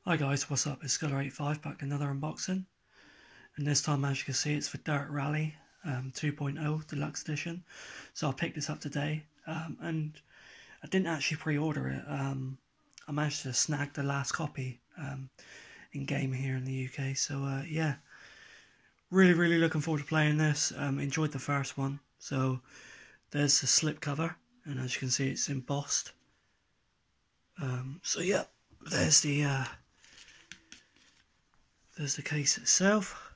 Hi guys, what's up? It's Sculler85 back with another unboxing, and this time, as you can see, it's for DiRT Rally 2.0 Deluxe Edition. So I picked this up today, and I didn't actually pre-order it. I managed to snag the last copy in game here in the UK. So yeah, really looking forward to playing this. Enjoyed the first one. So there's the slip cover, and as you can see, it's embossed. So yeah, there's the case itself.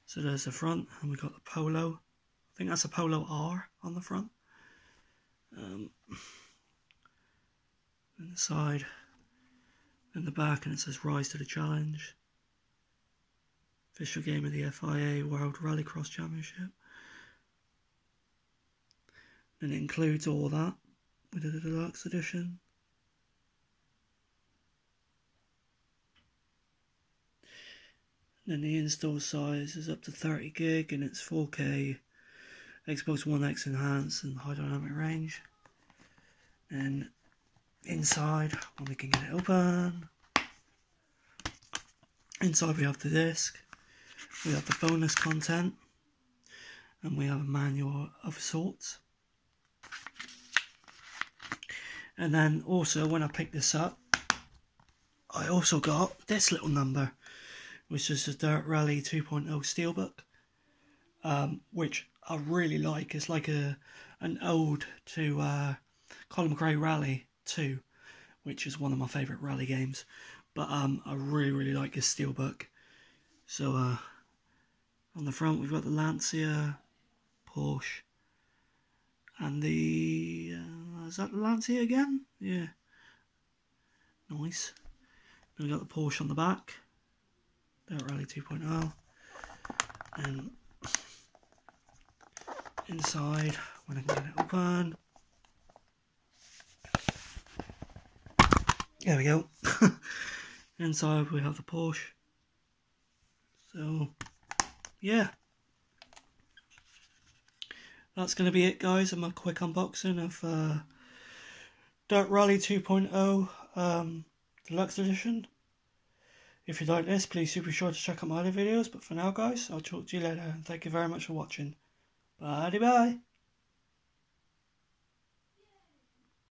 So there's the front, and we've got the Polo. I think that's a Polo R on the front. And the side, and the back, and it says Rise to the Challenge. Official game of the FIA World Rallycross Championship. And it includes all that with the Deluxe Edition. Then the install size is up to 30 gig and it's 4K, Xbox One X enhanced and high dynamic range. And inside, when we can get it open, inside we have the disc, we have the bonus content, and we have a manual of sorts. And then also, when I picked this up, I also got this little number, which is the DiRT Rally 2.0 Steelbook, which I really like. It's like an ode to Colin McRae Rally 2, which is one of my favourite rally games. But I really like this Steelbook. So on the front we've got the Lancia, Porsche, and the is that the Lancia again? Yeah, nice. Then we got the Porsche on the back. DiRT Rally 2.0, and inside, when I can get it open, there we go. Inside we have the Porsche. So yeah, that's going to be it, guys, on my quick unboxing of DiRT Rally 2.0 Deluxe Edition. If you like this, please be sure to check out my other videos. But for now, guys, I'll talk to you later. And thank you very much for watching. Bye-bye.